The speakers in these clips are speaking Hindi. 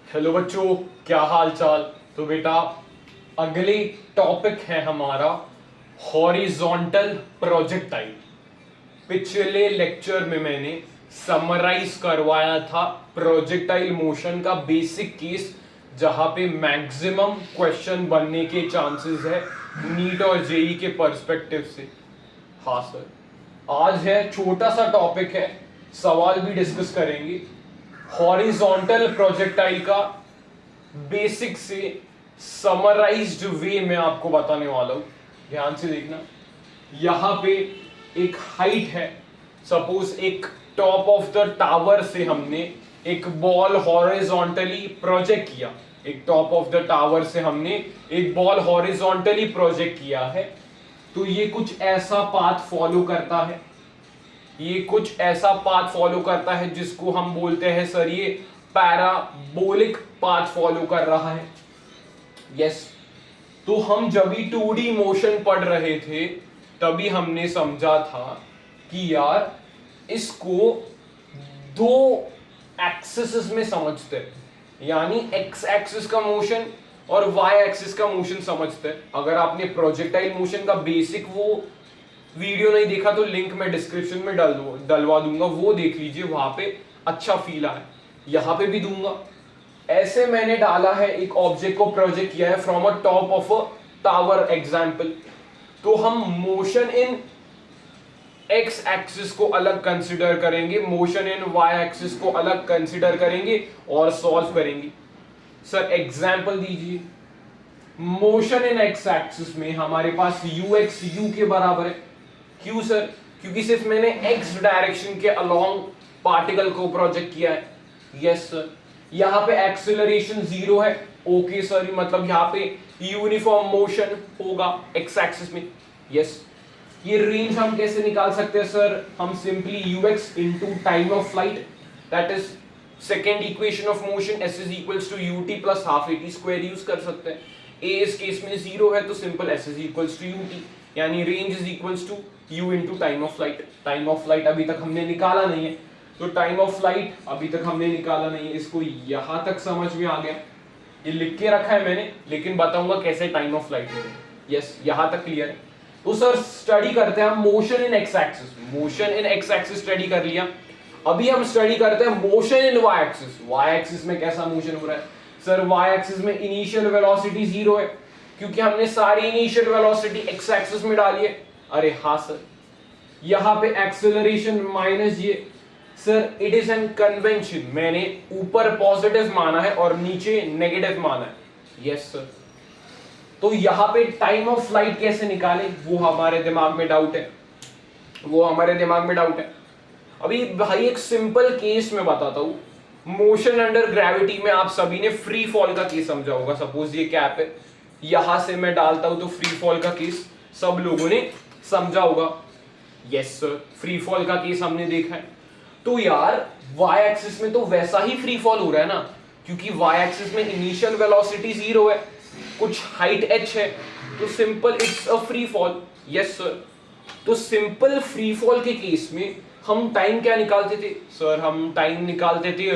हेलो बच्चों, क्या हाल चाल। तो बेटा, अगले टॉपिक है हमारा हॉरिजॉन्टल प्रोजेक्टाइल। पिछले लेक्चर में मैंने समराइज करवाया था प्रोजेक्टाइल मोशन का बेसिक केस, जहां पे मैक्सिमम क्वेश्चन बनने के चांसेस है नीट और जेई के पर्सपेक्टिव से। हाँ सर, आज है छोटा सा टॉपिक है, सवाल भी डिस्कस करेंगे। हॉरिजॉन्टल प्रोजेक्टाइल का बेसिक से समराइज्ड वे में आपको बताने वाला हूं। ध्यान से देखना। यहां पे एक हाइट है, सपोज एक टॉप ऑफ द टावर से हमने एक बॉल हॉरिजॉन्टली प्रोजेक्ट किया। एक टॉप ऑफ द टावर से हमने एक बॉल हॉरिजॉन्टली प्रोजेक्ट किया है। तो ये कुछ ऐसा पाथ फॉलो करता है, ये कुछ ऐसा पाथ फॉलो करता है जिसको हम बोलते हैं सर ये पैराबोलिक पाथ फॉलो कर रहा है। यस, तो हम जब भी 2D मोशन पढ़ रहे थे तभी हमने समझा था कि यार इसको दो एक्सिस में समझते हैं, यानी एक्स एक्सिस का मोशन और वाई एक्सिस का मोशन समझते हैं। अगर आपने प्रोजेक्टाइल मोशन का बेसिक वो वीडियो नहीं देखा तो लिंक मैं डिस्क्रिप्शन में डलवा दूंगा, वो देख लीजिए, वहां पे अच्छा फील आया। यहां पे भी दूंगा। ऐसे मैंने डाला है, एक ऑब्जेक्ट को प्रोजेक्ट किया है from a top of a tower example. तो हम मोशन इन एक्स एक्सिस को अलग कंसिडर करेंगे, मोशन इन वाई एक्सिस को अलग कंसिडर करेंगे और सॉल्व करेंगे। सर एग्जांपल दीजिए। मोशन इन एक्स एक्सिस में हमारे पास यू एक्स यू के बराबर है। क्यों सर? क्योंकि सिर्फ मैंने एक्स डायरेक्शन के अलोंग पार्टिकल को प्रोजेक्ट किया है। Yes sir. यहां पे एक्सेलरेशन 0 है। ओके सर, मतलब यहां पे यूनिफॉर्म मोशन होगा एक्स एक्सिस में। यस। ये रेंज हम कैसे निकाल सकते हैं सर? हम simply ux into time of flight, that is second equation of motion, s is equals to ut plus half at square use कर सकते हैं। a इस केस में 0 है तो simple s is equals to ut, यानी range is equals to u into time of flight. Time of flight अभी तक हमने निकाला नहीं है, तो टाइम ऑफ फ्लाइट अभी तक हमने निकाला नहीं है। इसको यहां तक समझ में आ गया? ये लिख के रखा है मैंने, लेकिन बताऊंगा कैसे टाइम ऑफ फ्लाइट में। यस, यहां तक क्लियर है? तो सर स्टडी करते हैं हम motion in x axis. Motion in x axis study कर लिया। अभी हम स्टडी करते हैं motion in y axis. Y axis में कैसा मोशन हो रहा है? सर वाई एक्सिस में इनिशियल वेलोसिटी 0 है, क्योंकि हमने सारी इनिशियल वेलोसिटी एक्स एक्सिस में डाली है। अरे हाँ सर। यहां पे एक्सेलरेशन माइनस ये। Sir it is an convention, मैंने ऊपर पॉजिटिव माना है और नीचे नेगेटिव माना है। Yes sir. तो यहां पे टाइम ऑफ फ्लाइट कैसे निकाले वो हमारे दिमाग में डाउट है, वो हमारे दिमाग में डाउट है। अभी भाई एक सिंपल केस में बताता हूं। मोशन अंडर ग्रेविटी में आप सभी ने फ्री फॉल का केस समझा होगा। सपोज ये कैप है, यहां से मैं डालता हूं तो फ्री फॉल का केस सब लोगों ने समझा होगा। यस सर, फ्री फॉल का केस हमने देखा है। तो यार वाई एक्सिस में तो वैसा ही फ्री फॉल हो रहा है ना, क्योंकि वाई एक्सिस में इनिशियल वेलोसिटी 0 है, कुछ हाइट h है, तो simple it's a free fall. Yes sir. तो सिंपल फ्री फॉल के केस में हम टाइम क्या निकालते थे सर? हम टाइम निकालते थे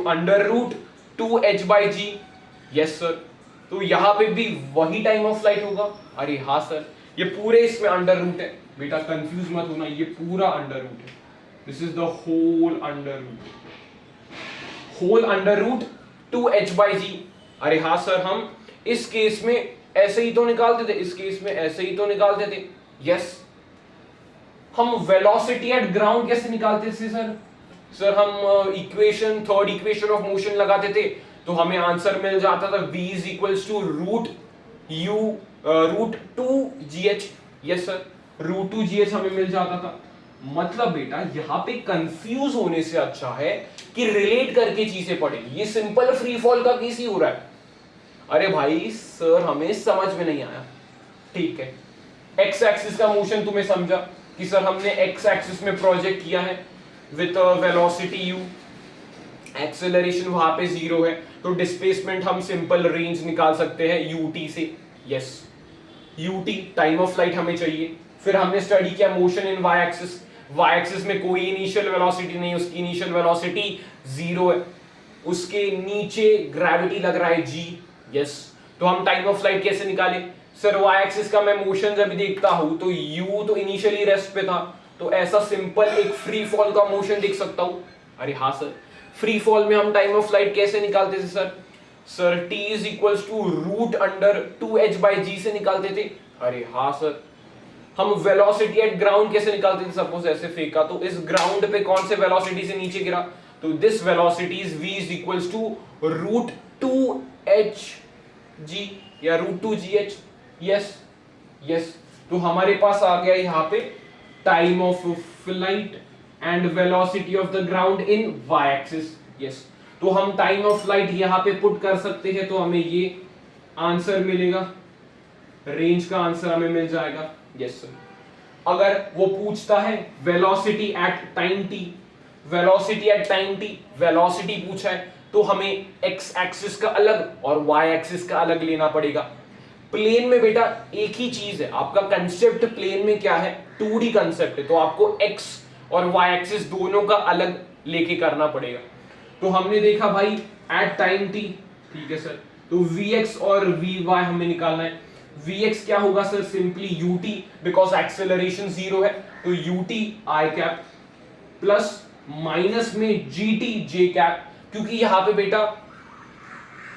under root 2h/g। Yes sir. तो यहां पे भी वही टाइम ऑफ फ्लाइट होगा। अरे हाँ सर, ये पूरे इसमें अंडर रूट है बेटा, कंफ्यूज मत होना, ये पूरा अंडर रूट है। This is the whole under root 2h/g। अरे हाँ सर, हम इस केस में ऐसे ही तो निकालते थे, इस केस में ऐसे ही तो निकालते थे। यस। हम वेलोसिटी एट ग्राउंड कैसे निकालते थे सर? सर हम equation, third equation of motion लगाते थे, तो हमें आंसर मिल जाता था v is equals to root 2gh। Yes sir, root 2gh हमें मिल जाता था। मतलब बेटा यहां पे कंफ्यूज होने से अच्छा है कि रिलेट करके चीजें पढ़ेंगे। ये सिंपल फ्री फॉल का केस ही हो रहा है। अरे भाई सर हमें समझ में नहीं आया, ठीक है। एक्स एक्सिस का मोशन तुम्हें समझा कि सर हमने एक्स एक्सिस में प्रोजेक्ट किया है विद वेलोसिटी u, एक्सेलरेशन वहां पे 0 है, तो डिस्प्लेसमेंट हम सिंपल रेंज निकाल सकते हैं ut से। Yes, ut time of flight हमें चाहिए। फिर हमने स्टडी किया motion in y axis. Y axis में कोई इनिशियल वेलोसिटी नहीं, उसकी इनिशियल वेलोसिटी 0 है। उसके नीचे ग्रेविटी लग रहा है जी, यस। तो हम टाइम ऑफ फ्लाइट कैसे निकाले सर? वाई एक्सिस का मैं मोशन जब देखता हूं तो यू तो इनिशियली रेस्ट पे था, तो ऐसा सिंपल एक फ्री फॉल का मोशन देख सकता हूं। अरे हाँ सर, फ्री फॉल में हम टाइम ऑफ फ्लाइट कैसे निकालते थे sir? Sir t is equal to root under 2h by g से निकालते थे। अरे हाँ सर। हम वेलोसिटी एट ग्राउंड कैसे निकालते थे? सपोज ऐसे फेंका तो इस ग्राउंड पे कौन से वेलोसिटी से नीचे गिरा, तो this velocity is v is equal to root 2h g या रूट 2gh। Yes yes. तो हमारे पास आ गया यहाँ पे time of flight and velocity of the ground in y axis. Yes. तो हम टाइम ऑफ फ्लाइट यहाँ पे पुट कर सकते हैं, तो हमें ये आंसर मिलेगा, रेंज का आंसर हमें मिल जाएगा। Yes sir. अगर वो पूछता है velocity at time t, velocity at time t, velocity पूछा है तो हमें x एक्सिस का अलग और y एक्सिस का अलग लेना पड़ेगा। प्लेन में बेटा एक ही चीज है, आपका कंसेप्ट प्लेन में क्या है, 2D कंसेप्ट है, तो आपको x और y एक्सिस दोनों का अलग लेके करना पड़ेगा। तो हमने देखा भाई एट टाइम t, ठीक है सर। तो vx और vy हमें निकालना है। vx क्या होगा सर? सिंपली ut, बिकॉज एक्सेलरेशन 0 है, तो ut i cap plus minus में gt j कैप, क्योंकि यहां पे बेटा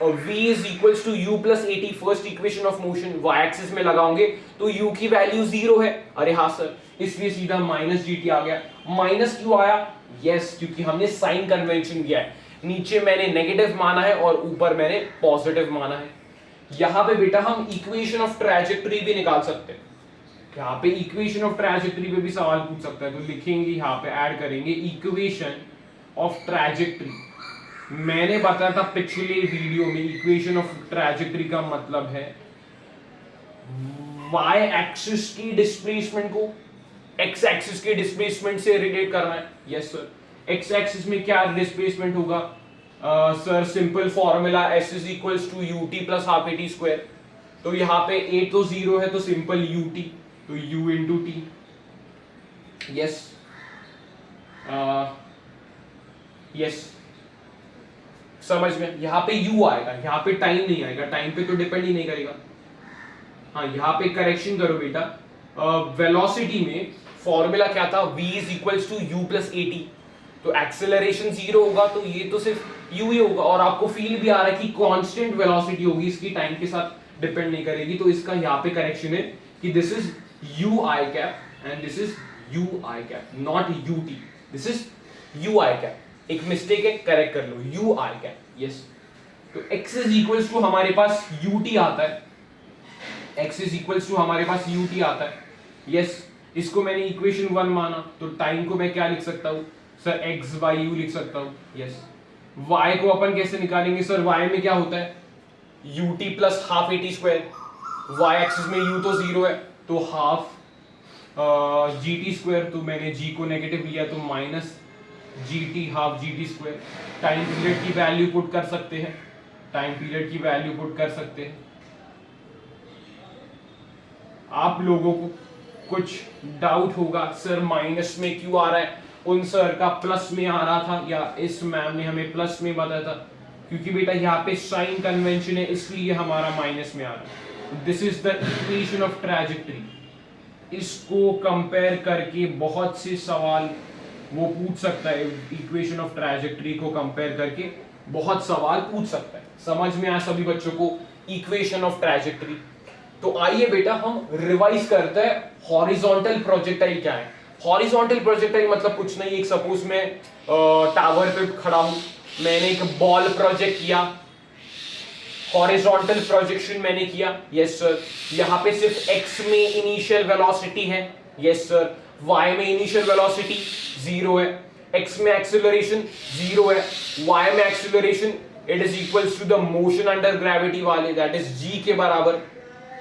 v is equals to u plus at, first equation of motion y axis में लगाओगे तो u की वैल्यू 0 है। अरे हाँ सर, इसलिए सीधा माइनस gt आ गया। माइनस क्यों आया? यस, क्योंकि हमने साइन कन्वेंशन किया है, नीचे मैंने नेगेटिव माना है और ऊपर मैंने पॉजिटिव माना है। यहां पे बेटा हम इक्वेशन ऑफ ट्रैजेक्टरी भी निकाल सकते हैं, यहाँ पे इक्वेशन ऑफ ट्रैजेक्टरी पे भी सवाल पूछ सकता है, तो लिखेंगे यहाँ पे ऐड करेंगे इक्वेशन ऑफ ट्रैजेक्टरी। मैंने बताया था पिछले वीडियो में इक्वेशन ऑफ ट्रैजेक्टरी का मतलब है y एक्सिस की डिस्प्लेसमेंट को x एक्सिस के डिस्प्लेसमेंट से रिलेट करना है। Yes sir. x एक्सिस में क्या डिस्प्लेसमेंट होगा sir? Simple formula s is equals to ut plus half at square. तो यहाँ पे a तो 0 है, तो सिंपल ut, तो u into t. Yes yes, समझ में? यहाँ पे u आएगा, यहाँ पे टाइम नहीं आएगा, टाइम पे तो डिपेंड ही नहीं करेगा। हाँ, यहाँ पे करेक्शन करो बेटा, वेलोसिटी में फॉर्मूला क्या था? v is equals to u plus at, तो एक्सेलरेशन 0 होगा तो ये तो सिर्फ u ही होगा, और आपको फील भी आ रहा है कि कांस्टेंट वेलोसिटी होगी, इसकी टाइम के साथ डिपेंड नहीं करेगी। तो इसका यहाँ पे करेक्शन है कि this is u i cap and this is u i cap, not ut, this is u i cap. एक मिस्टेक है, करेक्ट कर लो, u i कैप। यस। तो x इज इक्वल्स टू हमारे पास ut आता है, x इज इक्वल्स टू हमारे पास ut आता है। यस। इसको मैंने इक्वेशन 1 माना, तो टाइम को मैं क्या लिख सकता हूँ सर? x बाई u लिख सकता हूँ। यस। y को अपन कैसे निकालेंगे सर? y में क्या होता है? ut plus half at square, y axis में u तो 0 है, तो हाफ gt स्क्वायर, तो मैंने g को नेगेटिव लिया तो minus gt half gt square. Time period की वैल्यू पुट कर सकते हैं, टाइम पीरियड की वैल्यू पुट कर सकते हैं। आप लोगों को कुछ डाउट होगा सर माइनस में क्यों आ रहा है, उन सर का प्लस में आ रहा था, या इस मैम ने हमें प्लस में बताया था? क्योंकि बेटा यहाँ पे साइन कन्वेंशन है, इसलिए हमारा माइनस में आ रहा है। This is the equation of trajectory. इसको कंपेयर करके बहुत से सवाल वो पूछ सकता है, इक्वेशन ऑफ ट्रैजेक्टरी को कंपेयर करके बहुत सवाल पूछ सकता है। समझ में आया सभी बच्चों को इक्वेशन ऑफ ट्रैजेक्टरी? तो आइए बेटा हम रिवाइज करते हैं हॉरिजॉन्टल प्रोजेक्टाइल क्या है। हॉरिजॉन्टल प्रोजेक्टाइल मतलब कुछ नहीं, एक सपोज मैं टावर पे खड़ा हूं, मैंने एक बॉल प्रोजेक्ट किया, हॉरिजॉन्टल प्रोजेक्शन मैंने किया। Yes sir. यहाँ पे सिर्फ x में इनिशियल वेलोसिटी है, यस सर। y में इनिशियल वेलोसिटी 0 है, x में एक्सेलरेशन 0 है, y में acceleration it is equals to the motion under gravity वाले, दैट इज g के बराबर।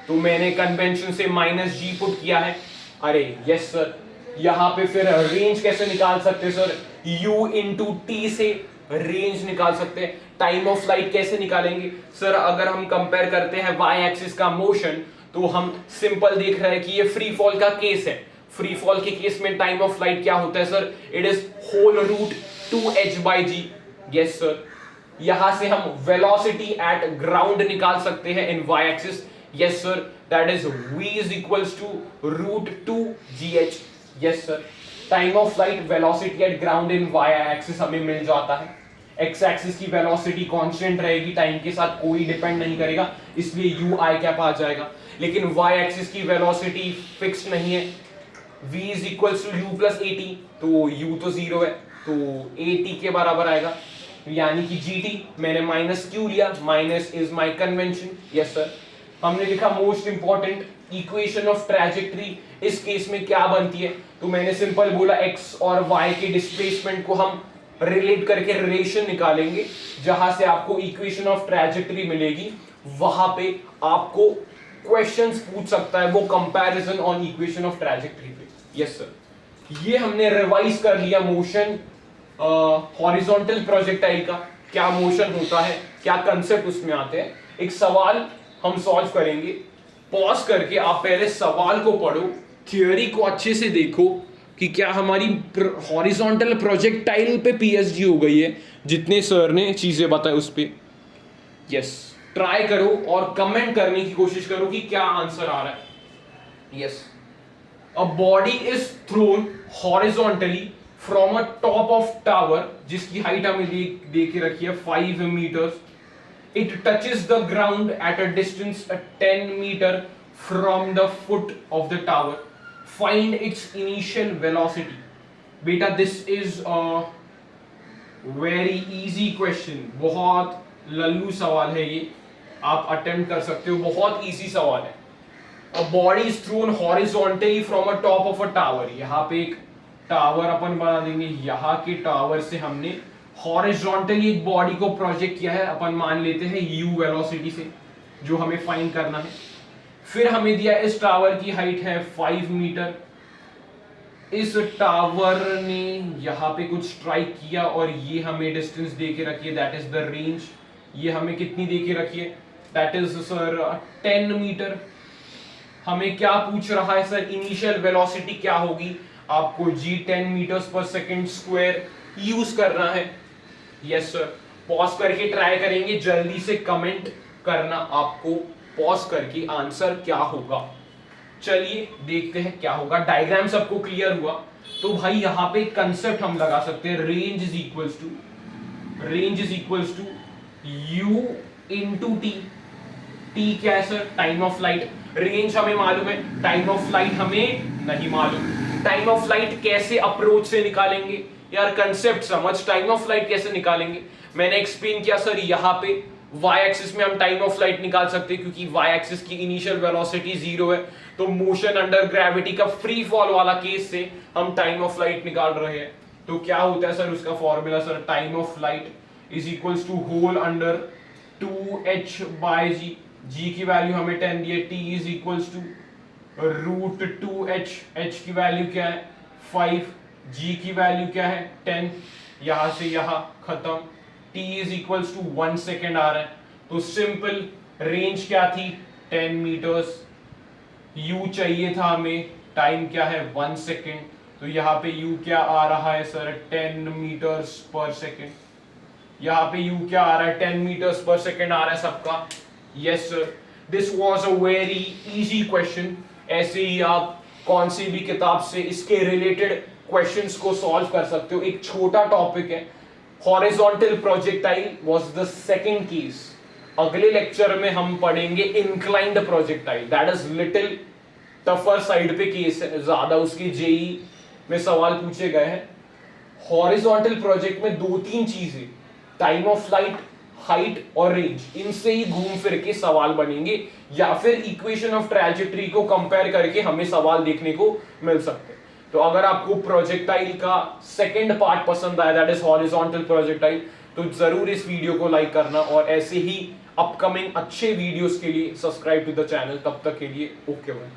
तो मैंने कन्वेंशन से माइनस g पुट किया है। अरे यस सर। यहाँ पे फिर रेंज कैसे निकाल सकते हैं सर? u इंटू टी से रेंज निकाल सकते हैं। टाइम ऑफ फ्लाइट कैसे निकालेंगे सर? अगर हम कंपेयर करते हैं y एक्सिस का मोशन, तो हम सिंपल देख रहे हैं कि ये फ्री फॉल का केस है। फ्री फॉल के केस में टाइम ऑफ फ्लाइट क्या होता है sir? It is whole root 2h by g. Yes sir. यहां से हम वेलोसिटी एट ग्राउंड निकाल सकते हैं in y axis. Yes sir, that is v is equals to √2gh. Yes sir, time of flight velocity at ground in y axis हमें मिल जाता है. एक्स एक्सिस की वेलोसिटी कांस्टेंट रहेगी, टाइम के साथ कोई डिपेंड नहीं करेगा, इसलिए यू आई कैप आ जाएगा. लेकिन वाई एक्सिस की वेलोसिटी फिक्स नहीं है. v is equals to u plus at, तो u तो 0 है, तो at के बराबर आएगा, यानी कि gt. मैंने माइनस क्यों लिया? Minus is my convention. Yes sir, हमने लिखा most important equation of trajectory इस केस में क्या बनती है, तो मैंने सिंपल बोला x और y के डिस्प्लेसमेंट को हम रिलेट करके रिलेशन निकालेंगे. जहां से आपको इक्वेशन ऑफ ट्रैजेक्टरी मिलेगी, वहां पे आपको क्वेश्चंस पूछ सकता है वो comparison on equation of trajectory पे. यस सर, ये हमने रिवाइज कर लिया मोशन हॉरिजॉन्टल प्रोजेक्टाइल का, क्या मोशन होता है, क्या कंसेप्ट उसमें आते हैं. एक सवाल हम सॉल्व करेंगे. पॉज करके आप पहले सवाल को पढ़ो, थियोरी को अच्छे से देखो कि क्या हमारी हॉरिजॉन्टल प्रोजेक्टाइल पे पीएचडी हो गई है, जितने सर ने चीजें बताई उस पे. यस, ट्राई करो और कमेंट करने की कोशिश करो कि क्या आंसर आ रहा है. Yes, a body is thrown horizontally from a top of tower, जिसकी हाइट हमें दे के रखी है 5 meters. It touches the ground at a distance 10 meter from the foot of the tower. Find its initial velocity. बेटा this is very easy question, बहुत लल्लू सवाल है ये, आप अटेम्प्ट कर सकते हो, बहुत इजी सवाल है. A body is thrown horizontally from a top of a tower. यहाँ पे एक टावर अपन बना देंगे, यहाँ के टावर से हमने हॉरिजॉन्टली एक बॉडी को प्रोजेक्ट किया है, अपन मान लेते हैं u वेलोसिटी से, जो हमें फाइंड करना है. फिर हमें दिया इस टावर की हाइट है 5 मीटर. इस टावर ने यहां पे कुछ स्ट्राइक किया और ये हमें डिस्टेंस दे के रखी है, दैट इज द रेंज. ये हमें कितनी दे के रखी है? That is sir 10 meter. हमें क्या पूछ रहा है सर? इनिशियल वेलोसिटी क्या होगी? आपको g 10 मीटर्स पर सेकंड स्क्वायर यूज करना है. यस सर, पॉज करके ट्राई करेंगे, जल्दी से कमेंट करना आपको पॉज करके आंसर क्या होगा. चलिए देखते हैं क्या होगा. डायग्राम सबको क्लियर हुआ? तो भाई यहां पे कंसेप्ट हम लगा सकते हैं, range is equals to u into t. t क्या है sir? Time of flight. Range हमें मालूम है, टाइम ऑफ फ्लाइट हमें नहीं मालूम. टाइम ऑफ फ्लाइट कैसे अप्रोच से निकालेंगे यार? कंसेप्ट समझ, टाइम ऑफ फ्लाइट कैसे निकालेंगे मैंने एक्सप्लेन किया सर. यहां पे y एक्सिस में हम टाइम ऑफ फ्लाइट निकाल सकते हैं, क्योंकि y एक्सिस की इनिशियल वेलोसिटी 0 है, तो मोशन अंडर ग्रेविटी का फ्री फॉल वाला केस से हम टाइम ऑफ फ्लाइट निकाल रहे हैं. तो क्या होता है सर उसका formula? Sir time of flight is equals to whole under 2h by g. g की वैल्यू हमें 10 दी है, t is equals to √2h. h की वैल्यू क्या है? 5. g की वैल्यू क्या है? 10. यहां से यहां खत्म. t is equals to 1 second आ रहा है, तो सिंपल रेंज क्या थी? 10 मीटर्स. u चाहिए था हमें, टाइम क्या है? 1 सेकेंड. तो यहाँ पे u क्या आ रहा है सर? 10 मीटर्स पर सेकेंड. यहाँ पे u क्या आ रहा है? 10 मीटर्स पर सेकेंड आ रहा है सबका. Yes sir, this was a very easy question. ऐसे ही आप कौन सी भी किताब से इसके रिलेटेड क्वेश्चंस को सॉल्व कर सकते हो. एक छोटा टॉपिक है, horizontal projectile was the second case. अगले लेक्चर में हम पढ़ेंगे inclined projectile, that is little tougher side पे केस है, ज्यादा उसके जेई में सवाल पूछे गए हैं. हॉरिजॉन्टल प्रोजेक्ट में 2-3 चीजें, टाइम ऑफ फ्लाइट, हाइट और रेंज, इनसे ही घूम फिर के सवाल बनेंगे, या फिर इक्वेशन ऑफ ट्रैजेक्टरी को कंपेयर करके हमें सवाल देखने को मिल सकते हैं. तो अगर आपको प्रोजेक्टाइल का सेकंड पार्ट पसंद आया, दैट इज हॉरिजॉन्टल प्रोजेक्टाइल, तो जरूर इस वीडियो को लाइक करना, और ऐसे ही अपकमिंग अच्छे वीडियोस के लिए सब्सक्राइब टू द चैनल. तब तक के लिए ओके बाय.